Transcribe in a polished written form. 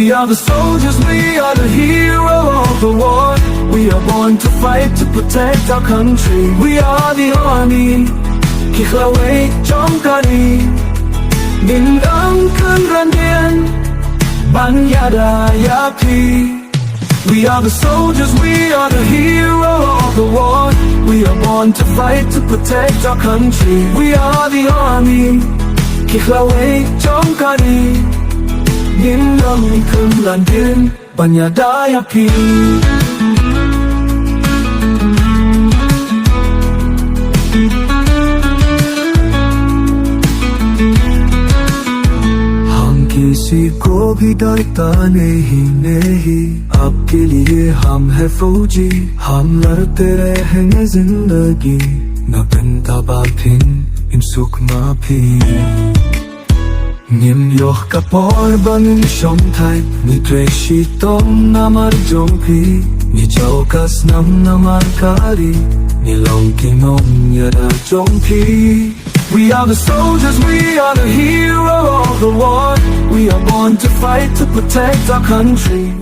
We are the soldiers, we are the hero of the war. We are born to fight to protect our country. We are the army, Kihlaway Jongkari. Din dang kun randian, Banyada Yapi. We are the soldiers, we are the hero of the war. We are born to fight to protect our country. We are the army, Kihlaway Jongkari. Din dang kun randian, Banyada Yapi. किसी को भी डरता नहीं आपके लिए हम है फौजी हम लड़ते रहेंगे जिंदगी न benta bapin im suk mapi Nim yoh kapor bangin shomtai ni treshi tom namar jompi ni chaukas nam namar kari ni longki nom yada jompi We are the soldiers, we are the hero of the war. We are born to fight to protect our country.